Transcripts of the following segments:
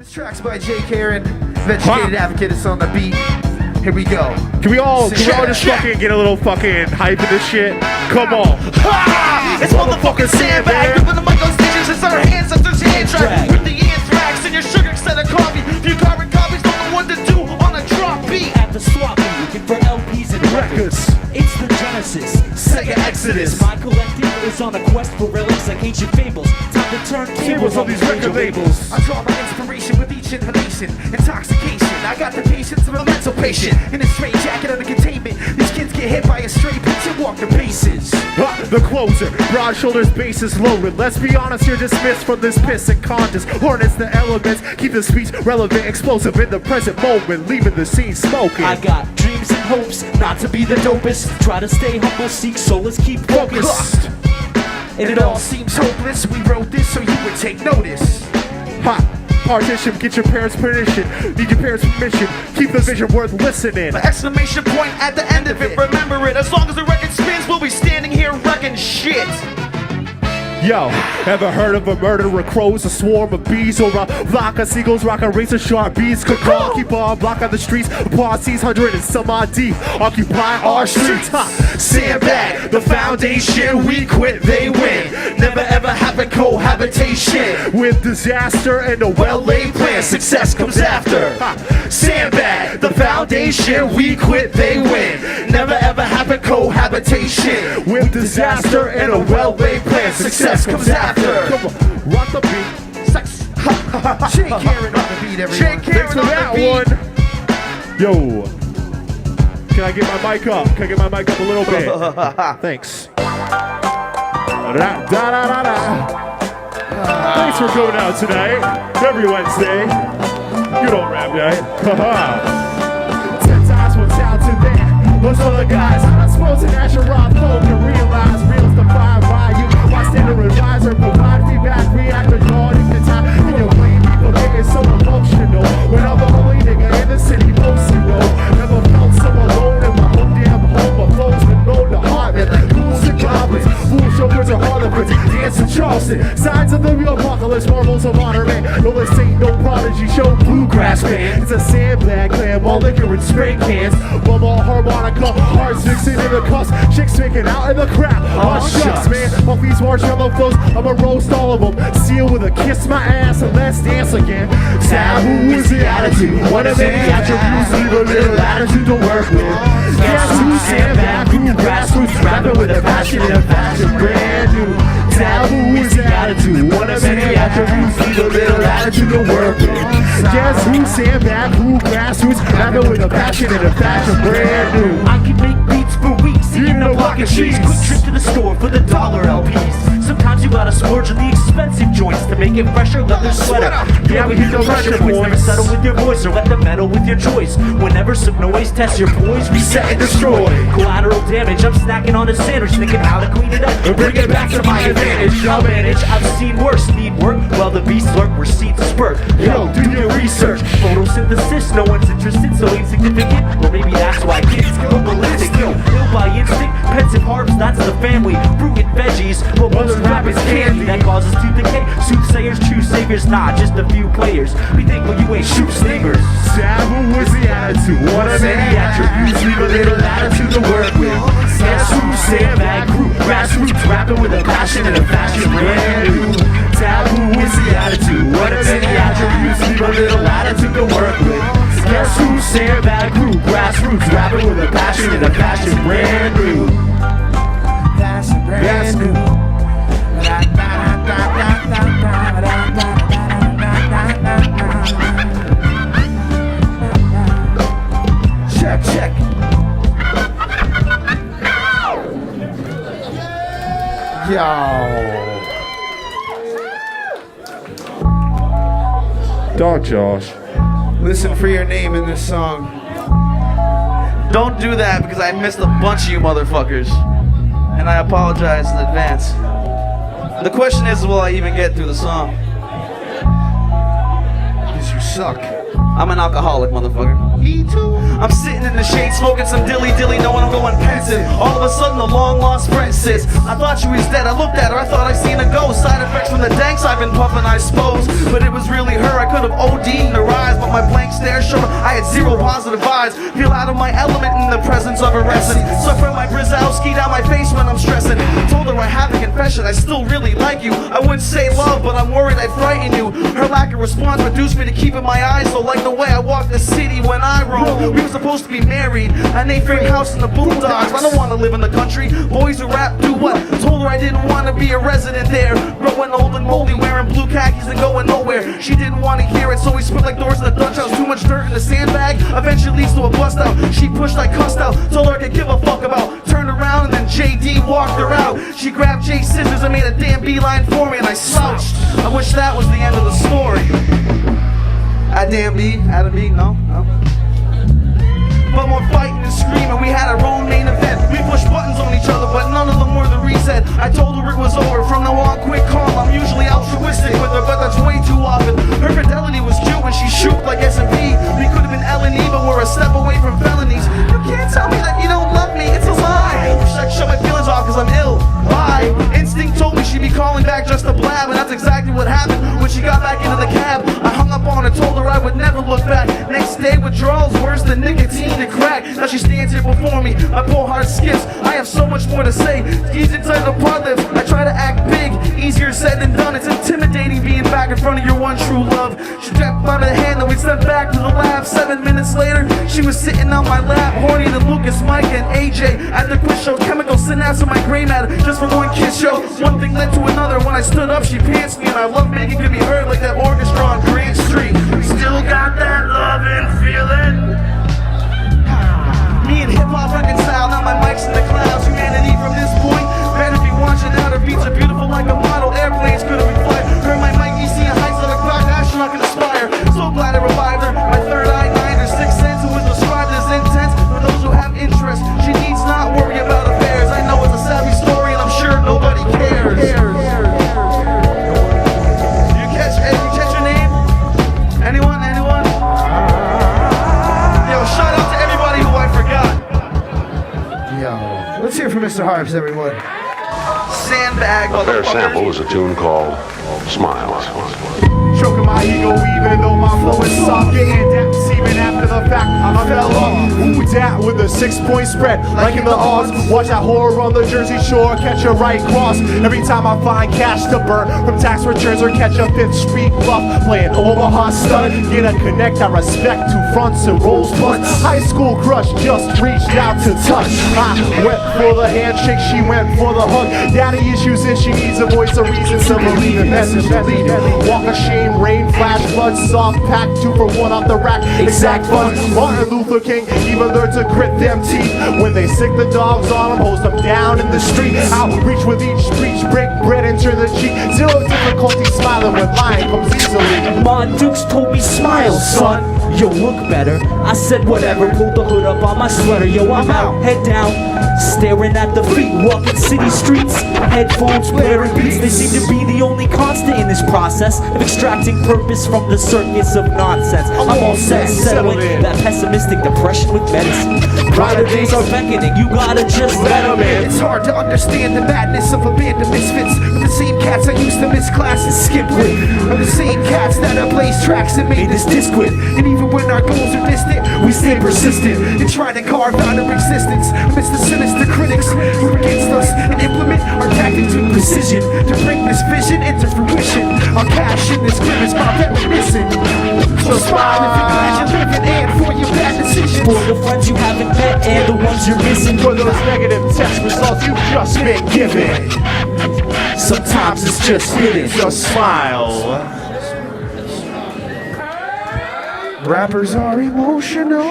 This track's by Jay Karen, Educated Advocate. It's on the beat. Here we go. Can we all just fucking get a little fucking hype in this shit? Come on. It's motherfucking Sandbag. Gripping the mic on stages, it's our hands up this hand track. With the anthrax and your sugar instead of coffee. Few carbon copies don't know what to do on a drop beat. At the swap meet, looking for LPs and records. It's the Genesis, Sega Exodus. My collective is on a quest for relics like ancient fables. Time to turn tables on these record labels. I draw my inspiration with each inhalation. Intoxication, I got the patience of a mental patient. In a straight jacket under containment, these kids get hit by a stray pitch and walk the bases. The closer, broad shoulders, bases loaded. Let's be honest, you're dismissed from this piss and contest. Harness the elements, keep the speech relevant, explosive in the present moment, leaving the scene smoking. I got dreams and hopes, not to be the dopest. Try to stay humble, seek solace, keep focused. And it all seems hopeless. We wrote this so you would take notice. Partition, get your parents' permission. Need your parents' permission. Keep the vision worth listening. The exclamation point at the end of it. Remember it. As long as the record spins, we'll be standing here wrecking shit. Yo, ever heard of a murderer crows, a swarm of bees, or a flock of seagulls rocking razor sharp bees? Could call, keep on block on the streets, posses 100 and some odd deep, occupy our streets. Sandbag, the foundation, we quit, they win. Never ever happen cohabitation. With disaster and a well-laid plan, Success comes after. Sandbag, the foundation, we quit, they win. Never ever happen cohabitation. With disaster and a well-laid plan, Success comes after. Come on, rock the beat. Jay Karen on the beat, everyone. Jay Thanks for that one. Yo, can I get my mic up? Can I get my mic up a little bit? Thanks. Thanks for coming out tonight. Every Wednesday. You don't rap, right? 10 times what's out to them. Those other guys, I'm not supposed to natural folk to realize reals define value. My standard advisor provide feedback, react regarding the time. And you're playing people getting so emotional. When I'm the only nigga in the city, most you know. Never felt so alone in my own damn home. My flows been known to heart it like ghouls and goblins. Fool showers are Harlequins, dance in Charleston. Signs of the real apocalypse, marvels of honor, man. No, this ain't no prodigy show, bluegrass band. It's a Sandbag clan, all liquor and spray cans. One more harmonica, hearts mixing in the cuffs. Chicks making out in the crap. Oh, shucks, man. Muffy's marshmallow flows, I'ma roast all of them. Seal with a kiss my ass and let's dance again. Taboo is the attitude. One of many attributes, leave a little attitude to work with. Guess who's Sandbag, who grassroots, rapping with a passion and a fashion brand new. Taboo is the attitude. One of many attributes, leave a little attitude to work with. Guess who's Sandbag, who grassroots, rapping with a passion and a fashion brand new. I can make beats for weeks, eating a block of cheese. Quick trip to the store for the dollar LPs. Sometimes you gotta splurge on the expensive joints to make it fresher, leather sweater. Yeah, we hear the pressure points. Never settle with your voice or let the metal with your choice. Whenever some noise tests your poise, reset and destroy. Collateral damage, I'm snacking on a sandwich, thinking how to clean it up and bring it back to my advantage. I'll manage, I've seen worse, need work while the beasts lurk, receipts spurt. Yo, do your research. Photosynthesis, no one's interested, so insignificant. Or maybe that's why kids go ballistic. Yo, ill by instinct, Pensivv Harps, that's the family. Fruit and veggies, but most rappers candy that causes tooth decay. Soothsayers choose saviors, not just a few players. Be thankful you ain't Shupe's neighbors. Taboo was the attitude. One of many attributes, leave a little attitude to work with. Guess who's Sandbag crew, grassroots, rapping with a passion and a fashion brand new. Taboo is the attitude. One of many attributes, leave a little attitude to work with. Guess who's Sandbag crew, grassroots, rapping with a passion and a fashion brand new. Fashion brand new. Check, check. Yo. Dog Josh. Listen for your name in this song. Don't do that because I missed a bunch of you motherfuckers. And I apologize in advance. The question is, will I even get through the song? Because you suck. I'm an alcoholic, motherfucker. Me too. I'm sitting in the shade smoking some dilly knowing I'm going pensive. All of a sudden the long lost friend sits. I thought she was dead, I looked at her, I thought I seen a ghost. Side effects from the danks I've been puffing, I suppose. But it was really her, I could have OD'd in her eyes, but my blank stare showed I had zero positive vibes. Feel out of my element in the presence of a resin. Suffer my Brzezowski down my face when I'm stressing. Told her I have a confession, I still really like you. I wouldn't say love, but I'm worried I'd frighten you. Her lack of response reduced me to keeping my eyes low, like the way I walk the city when I roam. We were supposed to be married, an A-frame house in the boondocks. I don't want to live in the country, boys who rap do what? Told her I didn't want to be a resident there. Growing old and moldy, wearing blue khakis and going nowhere. She didn't want to hear it, so we split like doors in the Dutch house. Too much dirt in the sandbag, eventually leads to a bust out. She pushed, I cussed out, told her I could give a fuck about. Turned around and then JD walked her out. She grabbed Jay's scissors and made a damn beeline for me, and I slouched. I wish that was the end of the story. Adam B, no. But more fighting and screaming, we had our own main event. We pushed buttons on each other, but none of them were the reset. I told her it was over, from now on, quick calm. I'm usually altruistic with her, but that's way too often. Her fidelity was due when she Shupe like S&P. We could have been L&E, but we're a step away from felonies. You can't tell me that you don't love me, it's a lie. Wish I could shut my feelings off cause I'm ill. Bye. Instinct told me she'd be calling back just to blab, and that's exactly what happened when she got back into the cab. I hung up on her, told her I would never look back. Next day withdrawals worse than nicotine and crack. Now she stands here before me, my poor heart skips. I have so much more to say. He's inside the part lips. I try to act big, easier said than done. It's intimidating being back in front of your one true love. She grabbed by the hand and we stepped back to the lab. 7 minutes later, she was sitting on my lap, horny than Lucas, Mike, and AJ. At the quiz show, chemical synapse in my gray matter just for one kiss show. One thing led to another. When I stood up, she pants me, and I love making it be heard like that orchestra on Grand Street. Still got that loving feeling. Me and hip-hop reconcile, now my mic's in the clouds. Humanity from this point better be watching out. Her beats are beautiful like a model. Airplanes couldn't reflect. Her my mic, you see a heights of the clock, astronaut can aspire. So glad I revived her. My third eye, nine, or sixth sense, who is described as intense. For those who have interest, she needs not worry about affairs. I know it's a savvy story, and I'm sure nobody cares. You catch your name? Anyone? Yo, shout out to everybody who I forgot. Yo, let's hear from Mr. Harps, everyone. Sandbag, Their motherfucker. sample is a tune called Smiles. Choking my ego even though my flow is soft. Getting daps even after the fact I fell off. Who dat with a 6-point spread like in the odds. Watch that horror on the Jersey Shore, catch a right cross. Every time I find cash to burn from tax returns or catch a 5th Street bluff playing Omaha stud. Get a connect I respect to fronts and rolls butts. High school crush just reached out to touch. I went for the handshake, she went for the hug. Daddy issues and she needs a voice of reason to believe in message leading. Walk of shame, rain, flash, flood, soft pack, 2 for 1 off the rack. Exact funds. Martin Luther King even learned to grit them teeth. When they sick the dogs on them, hose them down in the street. Outreach with each speech, break bread into the cheek. Zero difficulty smiling when lying comes easily. My Dukes told me smile, son. Yo, look better. I said whatever, pulled the hood up on my sweater. Yo, I'm out, head down, staring at the feet, walking city streets. Headphones, blaring beats, they seem to be the only constant in this process of extracting purpose from the circus of nonsense. I'm all set, settling that pessimistic depression with medicine. Brighter days are beckoning, you gotta just let them in. It's hard to understand the madness of a band of misfits. With the same cats I used to miss class and skip with. Are the same cats that I blazed tracks and made this disc with. And even when our goals are distant, we stay persistent and try to carve out our existence amidst the sinister critics who are against us and implement our tactics with precision to bring this vision into fruition. Our passion, this grim is my reminiscent. So smile if you're glad you're living and for your bad decisions. For the friends you haven't met and the ones you're missing. For those negative test results you've just been given. Sometimes it's just hidden. Just smile. Rappers are emotional.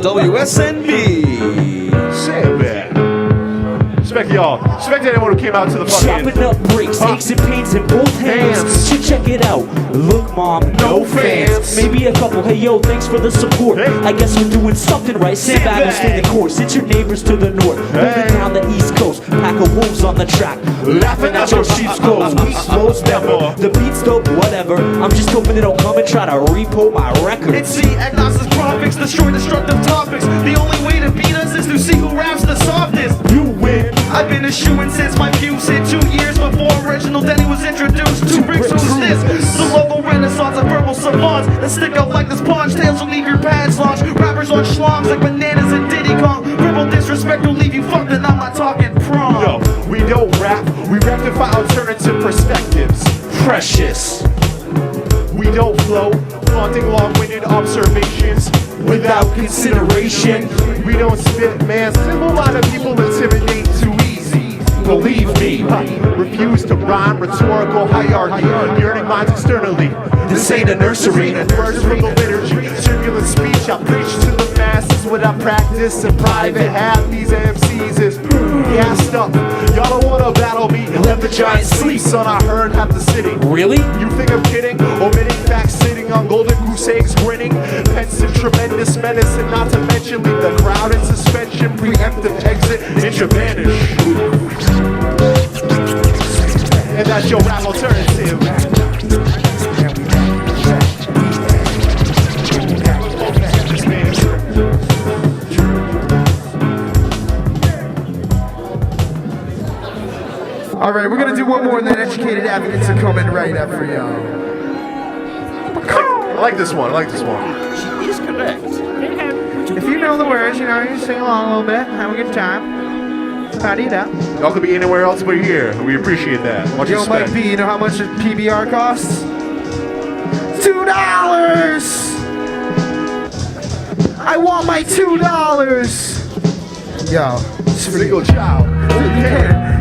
WSNB. Sandbag. Respect y'all. Respect anyone who came out to the fucking... Chopping up bricks, aches and pains in both hands. Should check it out. Look, mom, no fans. Maybe a couple. Hey, yo, thanks for the support. I guess we're doing something right. Sandbag will stay the course. It's your neighbors to the north. Moving down the east coast. Pack of wolves on the track. Laughing at your sheep's clothes. Weak slows never. The beat's dope, whatever. I'm just hoping they don't come and try to repo my record. It's the agnosis prophets, destroy destructive topics. The only way to beat us is to see who raps the softest. You win. I've been eschewing since my fuse hit 2 years before Reginald Denny was introduced. 2 bricks, who's this? The local renaissance of verbal savants that stick out like the sponge. Tails will leave your pads launched. Rappers on schlongs like bananas and Diddy Kong. Verbal disrespect will leave you fucked, and I'm not talking prom. Yo, we don't rap, we rectify alternative perspectives. Precious. We don't flow, flaunting long-winded observations without consideration. We don't spit, man. Simple-minded people intimidate too easy. Believe me, refuse to rhyme, rhetorical hierarchy, yearning minds externally. This ain't a nursery. Words from the liturgy, turbulent speech. I preach to the masses what I practice in private. Half these MCs is gassed up. Y'all don't wanna battle me. Let the giant sleep, son. I heard half the city. Really? You think I'm kidding? Omitting facts, sitting on golden crusades, grinning. Pensive, tremendous menace, and not to mention leave the crowd in suspension. Preemptive exit, ninja vanish. And that's your rap alternative. All right, we're gonna do one more, and then educated advocates are coming right after y'all. I like this one. I like this one. She's correct. If you know the words, you know, you sing along a little bit, have a good time. Party it up. Y'all could be anywhere else but here. We appreciate that. Much Yo, respect. Mike B, you know how much a PBR costs? $2! I want my $2! Yo, Single child.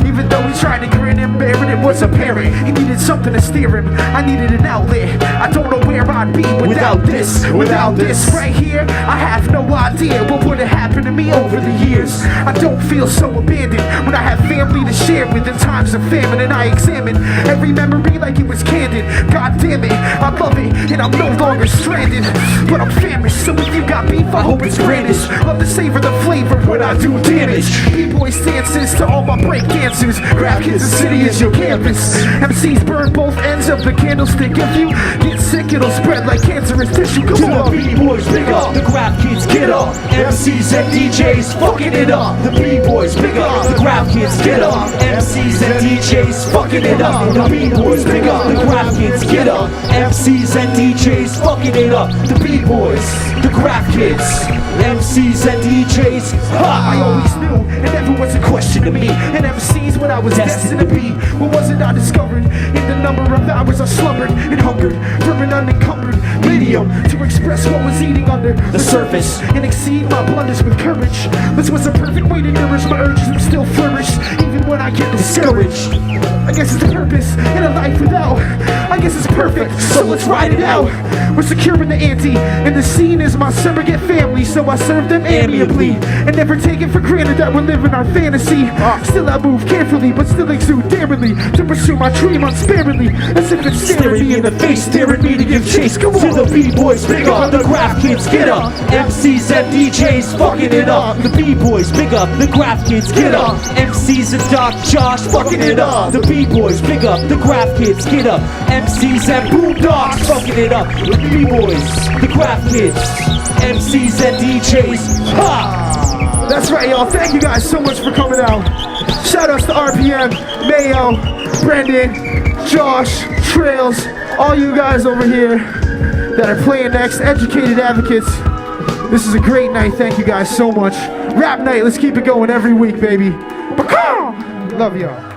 even though he tried to grin and bear it, it was apparent he needed something to steer him. I needed an outlet. I don't know where I'd be without this. Without this right here, I have no idea what would have happened to me over the years. I don't feel so abandoned when I have family to share with in times of famine, and I examine every memory like it was candid. God damn it, I love it, and I'm no longer stranded. But I'm famished, so if you got beef, I hope it's brandish. Love to savor the flavor when I do damage. B-boy stances to all my break dancers. Grab kids, the city is your campus. MCs burn both ends of the candlestick. If you get sick, it'll spread like cancerous tissue. Come on, B-boys big up, the graph kids get up. MCs and DJs fucking it up. The B-boys big up, the graph kids get up. MCs and DJs fucking it up. The B-boys big up, the graph kids get up. MCs and DJs fucking it up. The B-boys, the graph kids, MCs and DJs. Ha! I always knew, and never was a question to me. And MCs what I was destined to be. What was it I discovered? In the number of hours I slumbered and hungered for an unencumbered medium to express what was eating under the surface and exceed my blunders with courage. This was a perfect way to nourish my urges and still flourish even when I get discouraged. I guess it's the purpose in a life without. I guess it's perfect, so let's ride it out. We're securing the ante, and the scene is my surrogate family, so I serve them amiably and never take it for granted that we're living our fantasy. Still I move carefully, but still exude daringly to pursue my dream unsparingly, as if it's staring me in the face, daring me to give chase. Come on, To the B-boys big up, the graph kids get up. MCs and DJs fucking it up. The B-boys big up, the graph kids get up. MCs and Doc Josh fucking it up. The B-boys big up, the graph kids get up. MCs and Boom Dogs fucking it up. The B-boys, the graph kids, MCs and DJs. Ha! That's right, y'all. Thank you guys so much for coming out. Shout outs to RPM, Mayo, Brendan, Josh, Trails, all you guys over here that are playing next, educated advocates. This is a great night. Thank you guys so much. Rap night. Let's keep it going every week, baby. Love y'all.